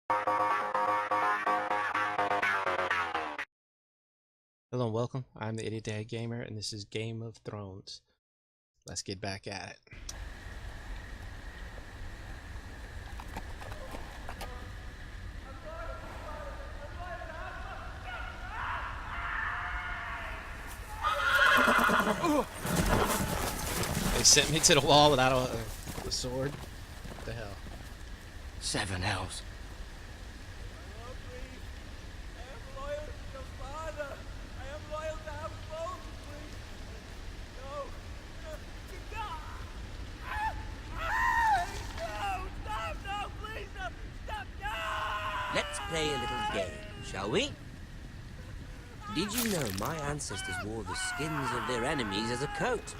Hello and welcome. I'm the Idiot Dad Gamer, and this is Game of Thrones. Let's get back at it. They sent me to the wall without a sword. What the hell? 7 hells. Let's play a little game, shall we? Did you know my ancestors wore the skins of their enemies as a coat?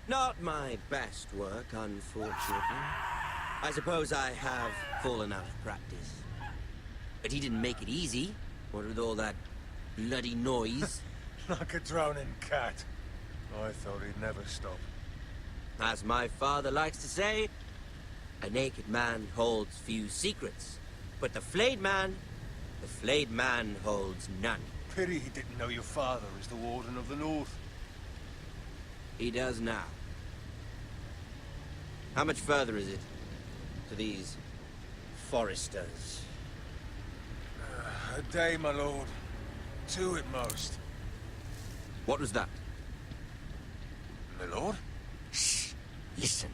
Not my best work, unfortunately. I suppose I have fallen out of practice. But he didn't make it easy, what with all that bloody noise. Like a drowning cat. I thought he'd never stop. As my father likes to say, a naked man holds few secrets. But the flayed man holds none. Pity he didn't know your father is the Warden of the North. He does now. How much further is it to these Forresters? A day, my lord. 2 at most. What was that? My lord? Shh! Listen.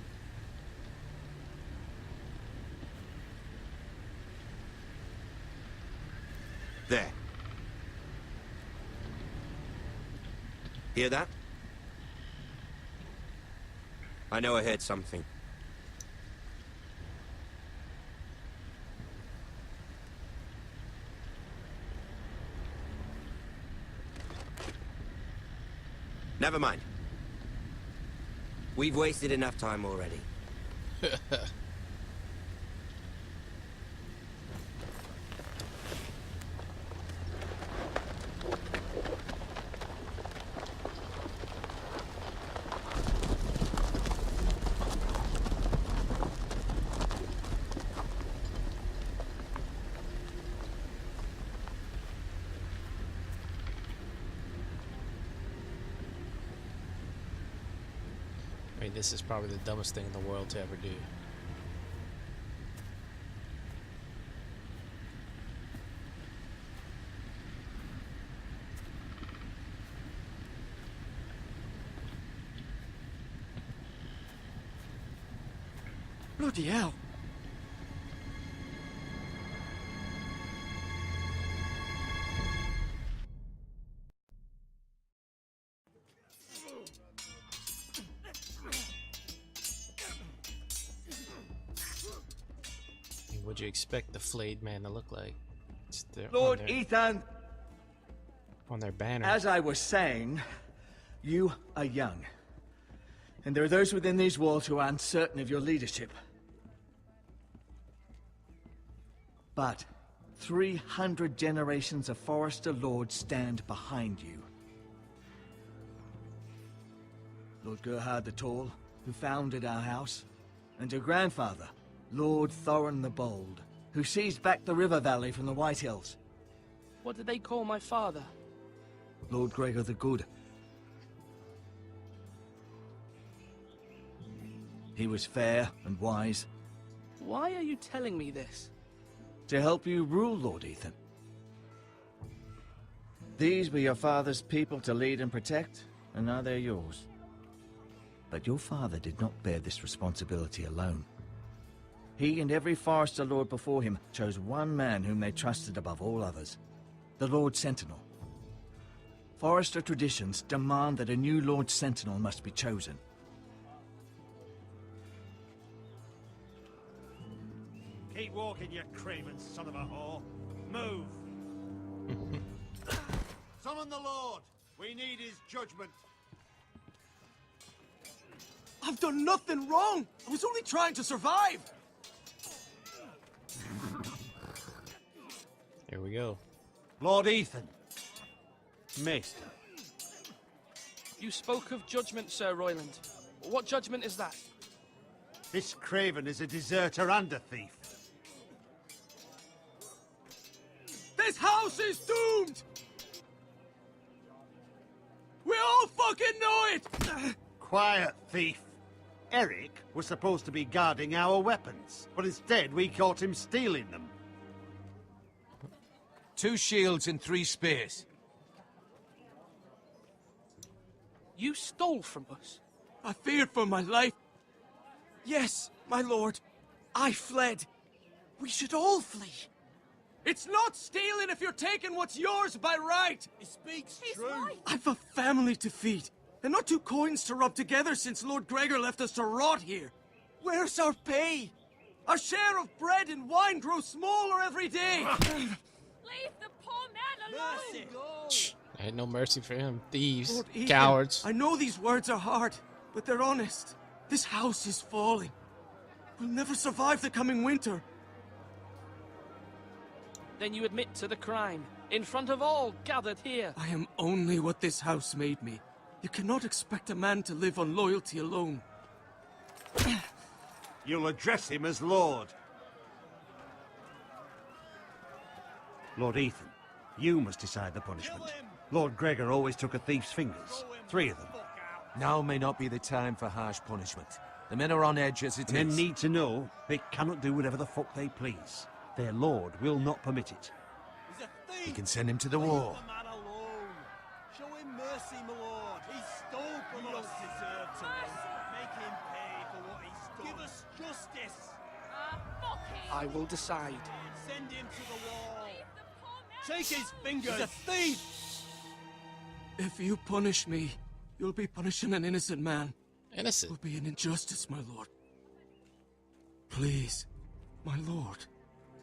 There. Hear that? I know I heard something. Never mind. We've wasted enough time already. I mean, this is probably the dumbest thing in the world to ever do. Bloody hell. What'd you expect the flayed man to look like? It's Lord Ethan, on their banner. as I was saying, you are young. And there are those within these walls who are uncertain of your leadership. But 300 generations of Forrester lords stand behind you. Lord Gerhard the Tall, who founded our house, and your grandfather, Lord Thorin the Bold, who seized back the river valley from the White Hills. What did they call my father? Lord Gregor the Good. He was fair and wise. Why are you telling me this? To help you rule, Lord Ethan. These were your father's people to lead and protect, and now they're yours. But your father did not bear this responsibility alone. He and every Forrester lord before him chose one man whom they trusted above all others, the Lord Sentinel. Forrester traditions demand that a new Lord Sentinel must be chosen. Keep walking, you craven son of a whore. Move! Summon the Lord! We need his judgment. I've done nothing wrong! I was only trying to survive! Here we go. Lord Ethan, Maester. You spoke of judgment, Sir Royland. What judgment is that? This craven is a deserter and a thief. This house is doomed! We all fucking know it! Quiet, thief. Eric was supposed to be guarding our weapons, but instead we caught him stealing them. 2 shields and 3 spears. You stole from us. I feared for my life. Yes, my lord. I fled. We should all flee. It's not stealing if you're taking what's yours by right. He speaks true. Right. I've a family to feed, and not 2 coins to rub together since Lord Gregor left us to rot here. Where's our pay? Our share of bread and wine grows smaller every day. Leave the poor man alone! Ain't no mercy for him. Thieves, Lord Ethan, cowards. I know these words are hard, but they're honest. This house is falling. We'll never survive the coming winter. Then you admit to the crime, in front of all gathered here. I am only what this house made me. You cannot expect a man to live on loyalty alone. You'll address him as Lord. Lord Ethan, you must decide the punishment. Lord Gregor always took a thief's fingers. 3 of them. Now may not be the time for harsh punishment. The men are on edge as it is. Men need to know they cannot do whatever the fuck they please. Their lord will not permit it. He's a thief! You can send him to the war. Leave the man alone. Show him mercy, my lord. He stole from us. Deserve to make him pay for what he's done. Give us justice. Fuck him! I will decide. Send him to the wall. Leave the poor man Take his fingers. He's a thief. If you punish me, you'll be punishing an innocent man. It Innocent. will be an injustice, my lord. Please, my lord.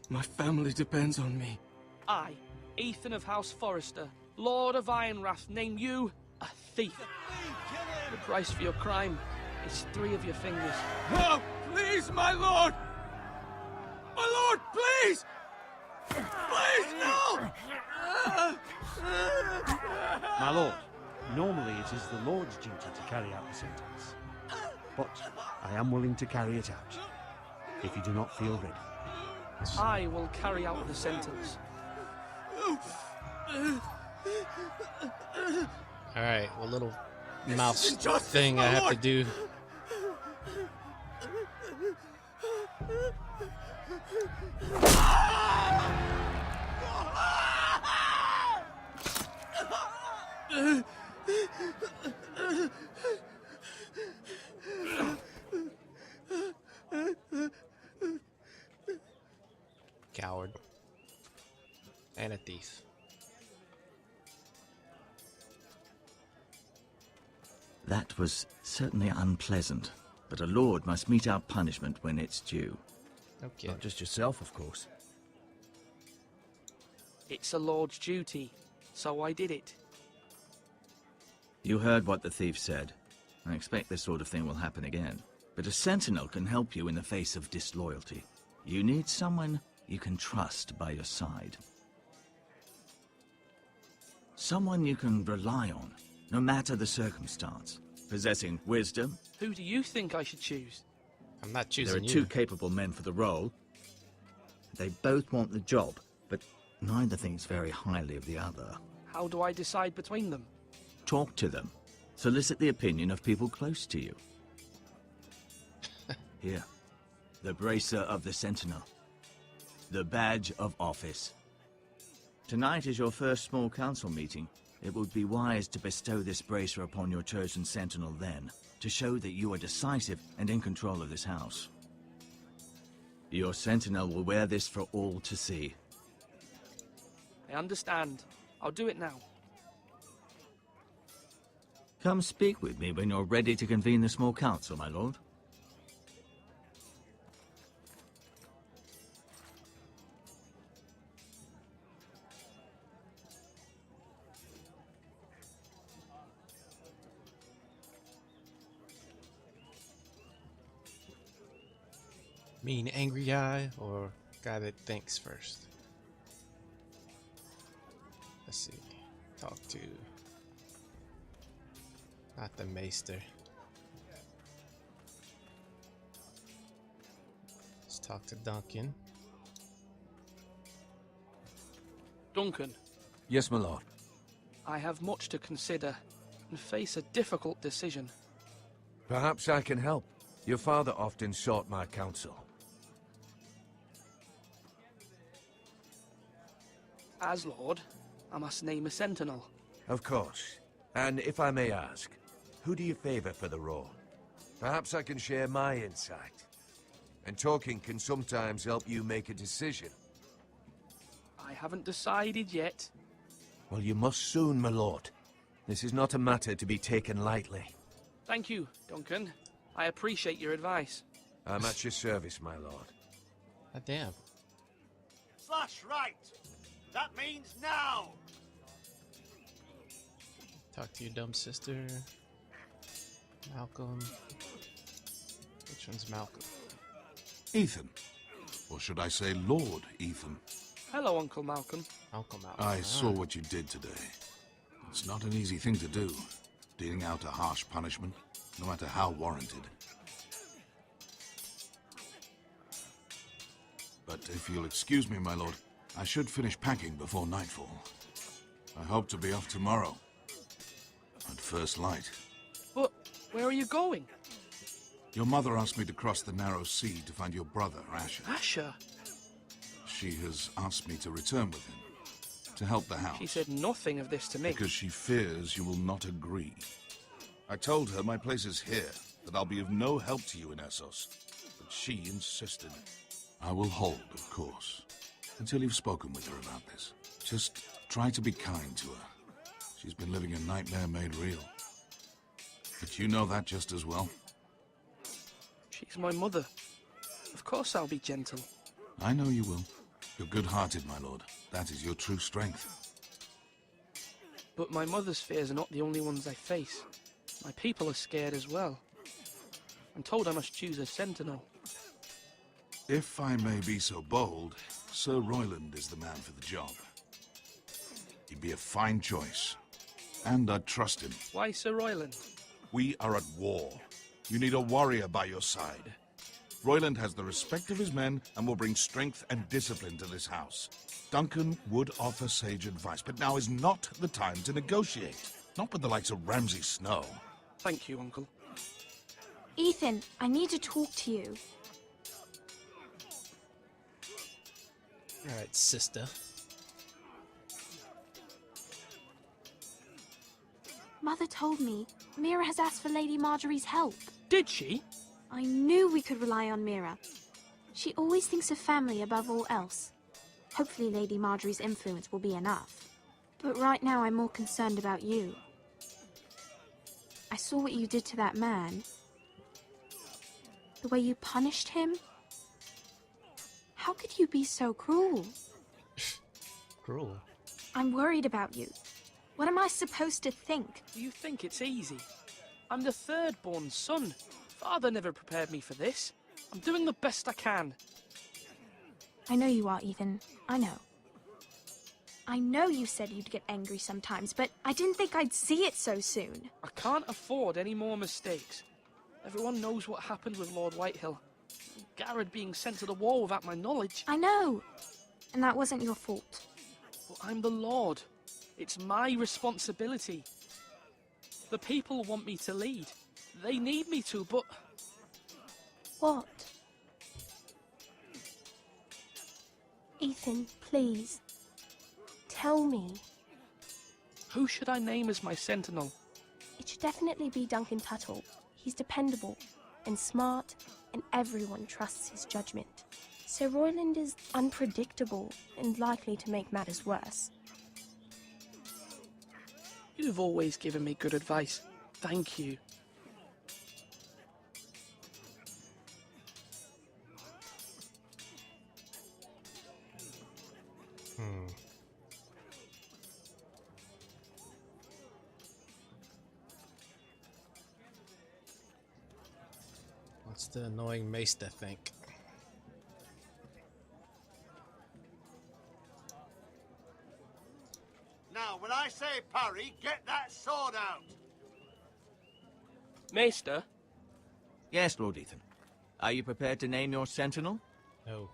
My family depends on me. I, Ethan of House Forrester, Lord of Ironrath, name you a thief. The price for your crime is 3 of your fingers. Oh, please, my lord! My lord, please! Please, no! My lord, normally it is the Lord's duty to carry out the sentence. But I am willing to carry it out, if you do not feel ready. I will carry out the sentence. Alright, what little mouse injustice, thing my I have to lord. do. Coward. And a thief. That was certainly unpleasant, but a lord must mete out punishment when it's due. Okay. Not just yourself, of course. It's a lord's duty, so I did it. You heard what the thief said. I expect this sort of thing will happen again. But a sentinel can help you in the face of disloyalty. You need someone you can trust by your side. Someone you can rely on, no matter the circumstance. Possessing wisdom. Who do you think I should choose? I'm not There choosing are you. 2 capable men for the role. They both want the job, but neither thinks very highly of the other. How do I decide between them? Talk to them. Solicit the opinion of people close to you. Here, the bracer of the Sentinel. The badge of office. Tonight is your first small council meeting. It would be wise to bestow this bracer upon your chosen Sentinel then, to show that you are decisive and in control of this house. Your Sentinel will wear this for all to see. I understand. I'll do it now. Come speak with me when you're ready to convene the small council, my lord. Mean angry guy or guy that thinks first? Let's see. Talk to... not the maester. Let's talk to Duncan. Duncan, Yes, my lord. I have much to consider and face a difficult decision. Perhaps I can help. Your father often sought my counsel. As Lord, I must name a sentinel. Of course. And if I may ask, who do you favor for the role? Perhaps I can share my insight. And talking can sometimes help you make a decision. I haven't decided yet. Well, you must soon, my lord. This is not a matter to be taken lightly. Thank you, Duncan. I appreciate your advice. I'm at your service, my lord. God damn. Slash right! That means now! Talk to your dumb sister. Malcolm. Which one's Malcolm? Ethan. Or should I say Lord Ethan? Hello, Uncle Malcolm. Malcolm. I saw what you did today. It's not an easy thing to do, dealing out a harsh punishment, no matter how warranted. But if you'll excuse me, my lord, I should finish packing before nightfall. I hope to be off tomorrow. At first light. But where are you going? Your mother asked me to cross the narrow sea to find your brother, Asher. Asher? She has asked me to return with him, to help the house. She said nothing of this to me. Because she fears you will not agree. I told her my place is here, that I'll be of no help to you in Essos, but she insisted. I will hold, of course, until you've spoken with her about this. Just try to be kind to her. She's been living a nightmare made real. But you know that just as well. She's my mother. Of course I'll be gentle. I know you will. You're good-hearted, my lord. That is your true strength. But my mother's fears are not the only ones I face. My people are scared as well. I'm told I must choose a sentinel. If I may be so bold, Sir Royland is the man for the job. He'd be a fine choice. And I'd trust him. Why Sir Royland? We are at war. You need a warrior by your side. Royland has the respect of his men and will bring strength and discipline to this house. Duncan would offer sage advice, but now is not the time to negotiate. Not with the likes of Ramsay Snow. Thank you, Uncle. Ethan, I need to talk to you. Alright, sister. Mother told me Mira has asked for Lady Marjorie's help. Did she? I knew we could rely on Mira. She always thinks of family above all else. Hopefully Lady Marjorie's influence will be enough. But right now I'm more concerned about you. I saw what you did to that man. The way you punished him. How could you be so cruel? Cruel. I'm worried about you. What am I supposed to think? Do you think it's easy? I'm the third-born son. Father never prepared me for this. I'm doing the best I can. I know you are, Ethan. I know. I know you said you'd get angry sometimes, but I didn't think I'd see it so soon. I can't afford any more mistakes. Everyone knows what happened with Lord Whitehill. Garrett being sent to the war without my knowledge. I know. And that wasn't your fault. But I'm the Lord. It's my responsibility. The people want me to lead. They need me to, but... What? Ethan, please. Tell me. Who should I name as my sentinel? It should definitely be Duncan Tuttle. He's dependable and smart, and everyone trusts his judgment. Sir Royland is unpredictable and likely to make matters worse. You've always given me good advice. Thank you. What's the annoying maester think? Now, when I say, Parry, get that sword out! Maester? Yes, Lord Ethan. Are you prepared to name your sentinel? No.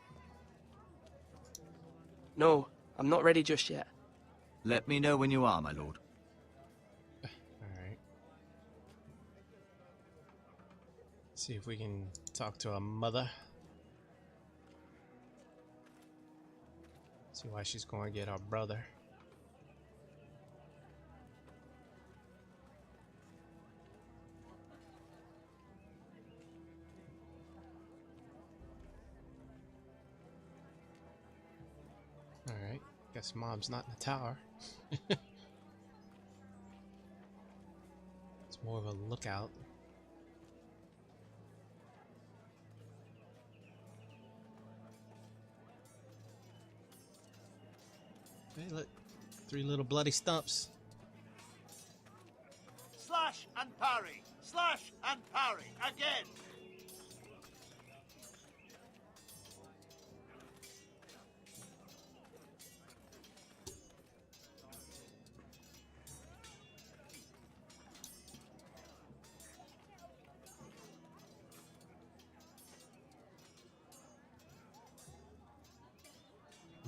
No, I'm not ready just yet. Let me know when you are, my lord. Alright. See if we can talk to a mother. See why she's going to get our brother. Alright, guess mom's not in the tower. It's more of a lookout. Hey, look. 3 little bloody stumps. Slash and parry! Slash and parry! Again!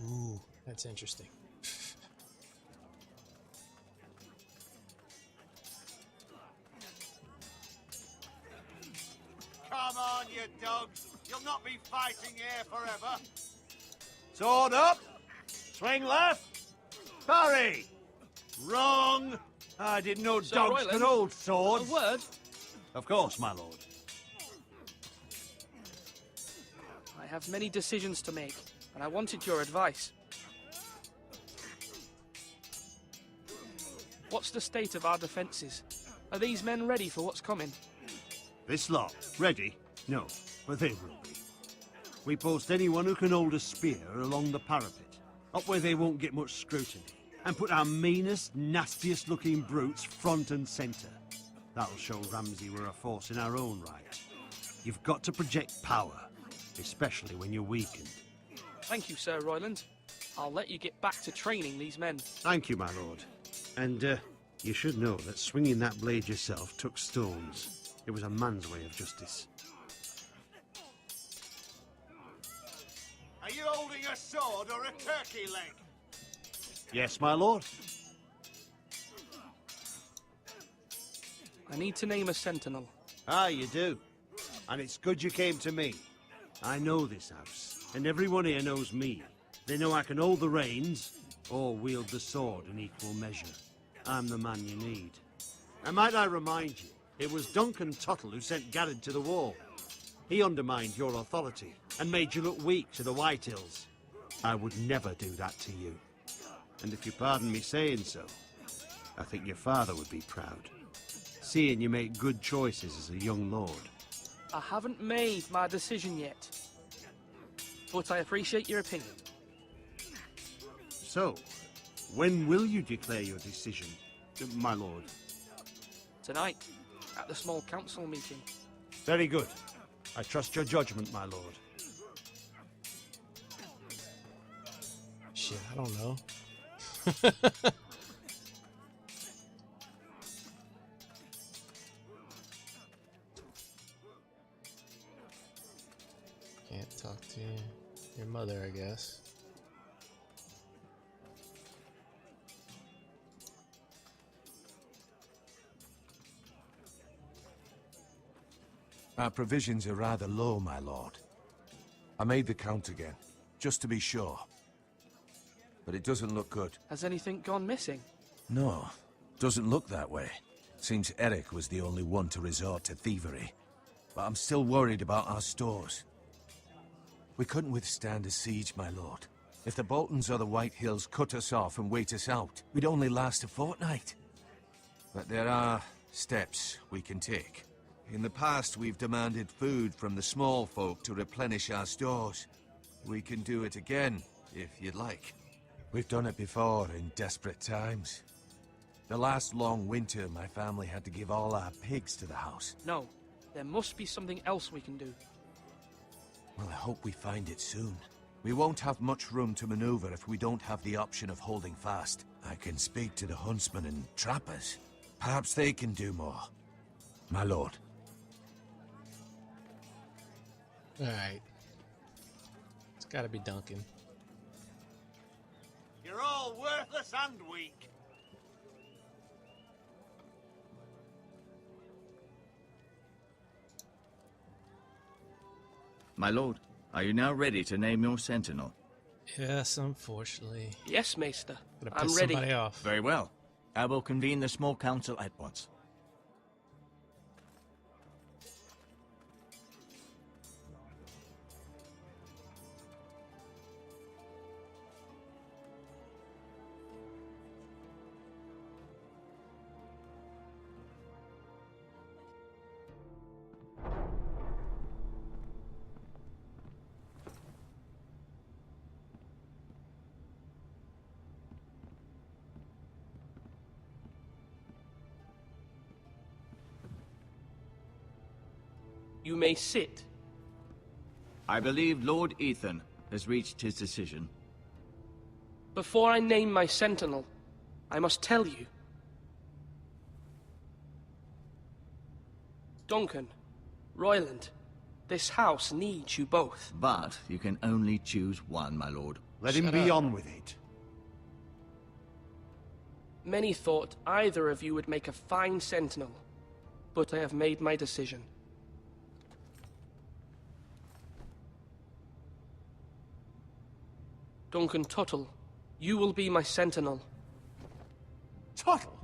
Ooh, that's interesting. Come on, you dogs! You'll not be fighting here forever! Sword up! Swing left! Parry! Wrong! I didn't know Sir dogs Royland, could hold swords. A word? Of course, my lord. I have many decisions to make, and I wanted your advice. What's the state of our defences? Are these men ready for what's coming? This lot, ready? No, but they will be. We post anyone who can hold a spear along the parapet, up where they won't get much scrutiny, and put our meanest, nastiest looking brutes front and centre. That'll show Ramsay we're a force in our own right. You've got to project power, especially when you're weakened. Thank you, Sir Royland. I'll let you get back to training these men. Thank you, my lord. And, you should know that swinging that blade yourself took stones. It was a man's way of justice. Are you holding a sword or a turkey leg? Yes, my lord. I need to name a sentinel. Ah, you do. And it's good you came to me. I know this house, and everyone here knows me. They know I can hold the reins, or wield the sword in equal measure. I'm the man you need. And might I remind you, it was Duncan Tuttle who sent Garrett to the wall. He undermined your authority, and made you look weak to the Whitehills. I would never do that to you. And if you pardon me saying so, I think your father would be proud. Seeing you make good choices as a young lord. I haven't made my decision yet, but I appreciate your opinion. So, when will you declare your decision, my lord? Tonight, at the small council meeting. Very good. I trust your judgment, my lord. Shit, I don't know. Can't talk to your mother, I guess. Our provisions are rather low, my lord. I made the count again, just to be sure. But it doesn't look good. Has anything gone missing? No, doesn't look that way. Seems Eric was the only one to resort to thievery. But I'm still worried about our stores. We couldn't withstand a siege, my lord. If the Boltons or the Whitehills cut us off and wait us out, we'd only last a fortnight. But there are steps we can take. In the past, we've demanded food from the small folk to replenish our stores. We can do it again, if you'd like. We've done it before in desperate times. The last long winter, my family had to give all our pigs to the house. No, there must be something else we can do. Well, I hope we find it soon. We won't have much room to maneuver if we don't have the option of holding fast. I can speak to the huntsmen and trappers. Perhaps they can do more. My lord. Alright. It's gotta be Duncan. You're all worthless and weak. My lord, are you now ready to name your sentinel? Yes, unfortunately. Yes, Maester. Gonna I'm piss ready. somebody off. Very well. I will convene the small council at once. You may sit. I believe Lord Ethan has reached his decision. Before I name my sentinel, I must tell you. Duncan, Royland, this house needs you both. But you can only choose one, my lord. Let him be on with it. Many thought either of you would make a fine sentinel, but I have made my decision. Duncan Tuttle, you will be my sentinel. Tuttle!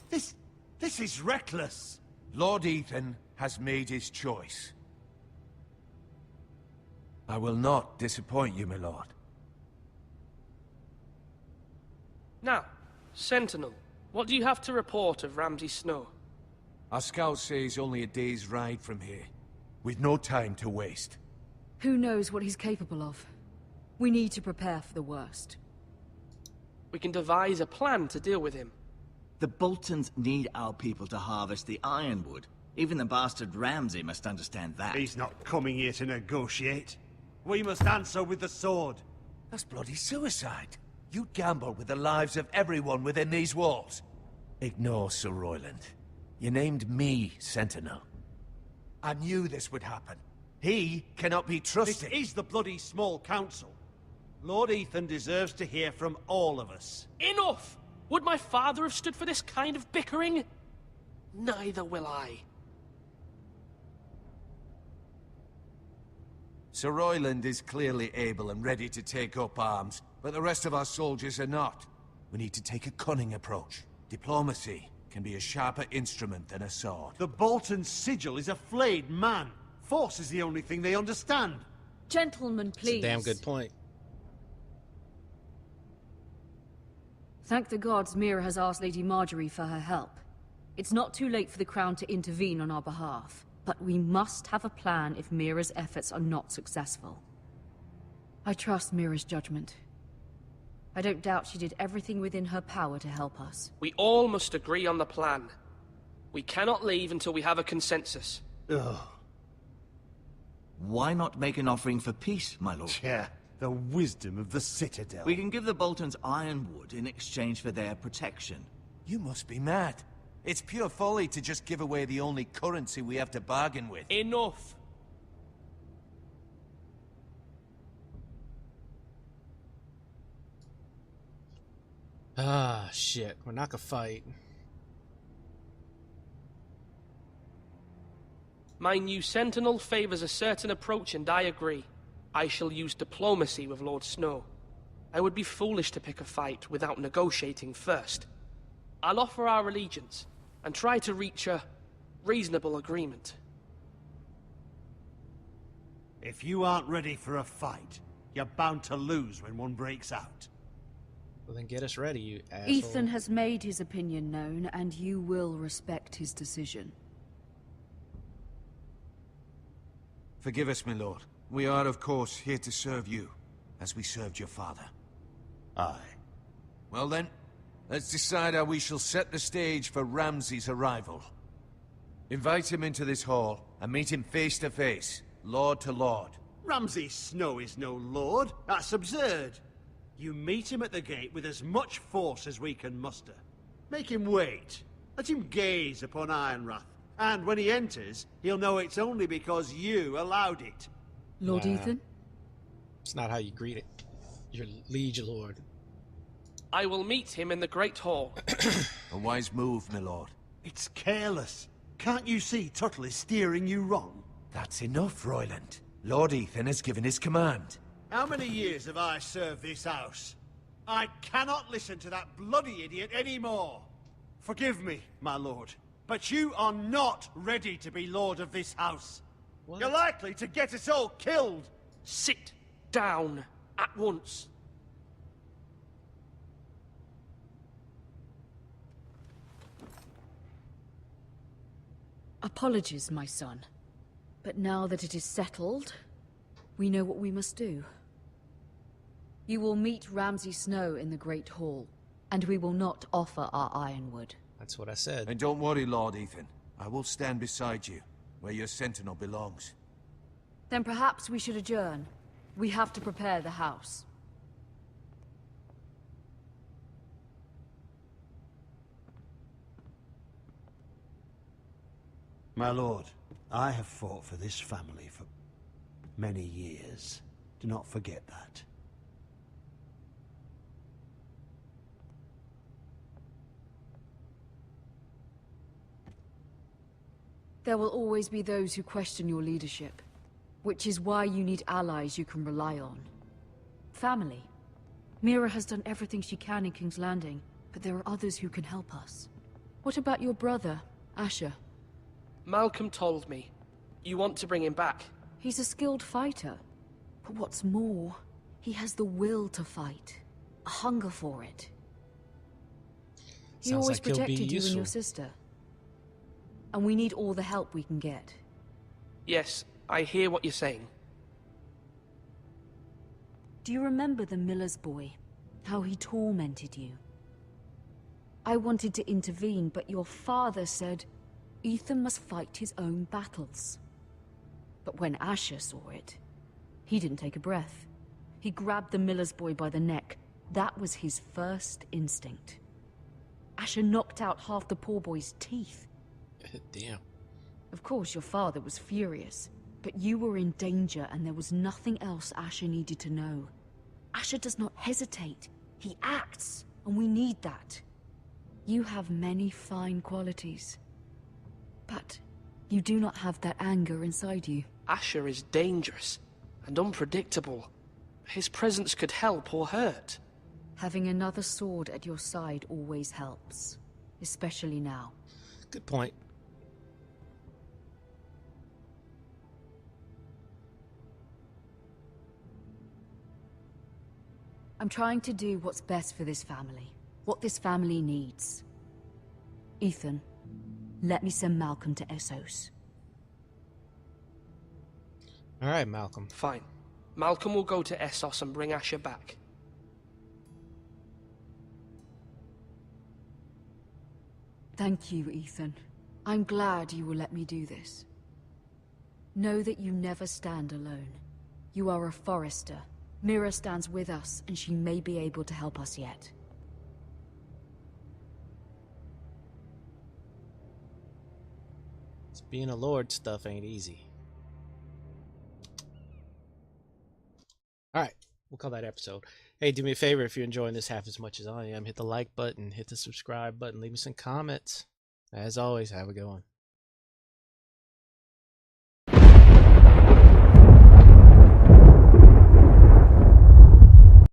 This is reckless! Lord Ethan has made his choice. I will not disappoint you, my lord. Now, sentinel, what do you have to report of Ramsay Snow? Our scouts say he's only a day's ride from here, with no time to waste. Who knows what he's capable of? We need to prepare for the worst. We can devise a plan to deal with him. The Boltons need our people to harvest the ironwood. Even the bastard Ramsay must understand that. He's not coming here to negotiate. We must answer with the sword. That's bloody suicide. You'd gamble with the lives of everyone within these walls. Ignore Sir Royland. You named me Sentinel. I knew this would happen. He cannot be trusted. This is the bloody small council. Lord Ethan deserves to hear from all of us. Enough! Would my father have stood for this kind of bickering? Neither will I. Sir Royland is clearly able and ready to take up arms, but the rest of our soldiers are not. We need to take a cunning approach. Diplomacy can be a sharper instrument than a sword. The Bolton sigil is a flayed man. Force is the only thing they understand. Gentlemen, please. That's a damn good point. Thank the gods Mira has asked Lady Marjorie for her help. It's not too late for the Crown to intervene on our behalf, but we must have a plan if Mira's efforts are not successful. I trust Mira's judgment. I don't doubt she did everything within her power to help us. We all must agree on the plan. We cannot leave until we have a consensus. Ugh. Why not make an offering for peace, my lord? Yeah, the wisdom of the Citadel. We can give the Boltons ironwood in exchange for their protection. You must be mad. It's pure folly to just give away the only currency we have to bargain with. Enough! Ah, shit. We're not gonna fight. My new sentinel favors a certain approach, and I agree. I shall use diplomacy with Lord Snow. I would be foolish to pick a fight without negotiating first. I'll offer our allegiance, and try to reach a reasonable agreement. If you aren't ready for a fight, you're bound to lose when one breaks out. Well, then get us ready, you asshole. Ethan has made his opinion known, and you will respect his decision. Forgive us, my lord. We are, of course, here to serve you, as we served your father. Aye. Well then, let's decide how we shall set the stage for Ramsay's arrival. Invite him into this hall, and meet him face to face, lord to lord. Ramsay Snow is no lord. That's absurd. You meet him at the gate with as much force as we can muster. Make him wait. Let him gaze upon Ironrath. And when he enters, he'll know it's only because you allowed it. Lord Ethan? It's not how you greet it. Your liege lord. I will meet him in the Great Hall. A wise move, my lord. It's careless. Can't you see Tuttle is steering you wrong? That's enough, Royland. Lord Ethan has given his command. How many years have I served this house? I cannot listen to that bloody idiot anymore. Forgive me, my lord, but you are not ready to be lord of this house. What? You're likely to get us all killed. Sit down at once. Apologies, my son. But now that it is settled, we know what we must do. You will meet Ramsay Snow in the Great Hall, and we will not offer our ironwood. That's what I said. And don't worry, Lord Ethan. I will stand beside you, where your sentinel belongs. Then perhaps we should adjourn. We have to prepare the house. My lord, I have fought for this family for many years. Do not forget that. There will always be those who question your leadership, which is why you need allies you can rely on. Family. Mira has done everything she can in King's Landing, but there are others who can help us. What about your brother, Asher? Malcolm told me. You want to bring him back? He's a skilled fighter. But what's more, he has the will to fight. A hunger for it. He Sounds always like he'll be protected you and useful. your sister. And we need all the help we can get. Yes, I hear what you're saying. Do you remember the miller's boy? How he tormented you? I wanted to intervene, but your father said Ethan must fight his own battles. But when Asher saw it, he didn't take a breath. He grabbed the miller's boy by the neck. That was his first instinct. Asher knocked out half the poor boy's teeth. Damn. Of course, your father was furious, but you were in danger and there was nothing else Asher needed to know. Asher does not hesitate. He acts, and we need that. You have many fine qualities, but you do not have that anger inside you. Asher is dangerous and unpredictable. His presence could help or hurt. Having another sword at your side always helps, especially now. Good point. I'm trying to do what's best for this family, what this family needs. Ethan, let me send Malcolm to Essos. All right, Malcolm. Fine. Malcolm will go to Essos and bring Asher back. Thank you, Ethan. I'm glad you will let me do this. Know that you never stand alone. You are a Forrester. Mira stands with us, and she may be able to help us yet. Being a lord stuff ain't easy. Alright, we'll call that episode. Hey, do me a favor if you're enjoying this half as much as I am. Hit the like button, hit the subscribe button, leave me some comments. As always, have a good one.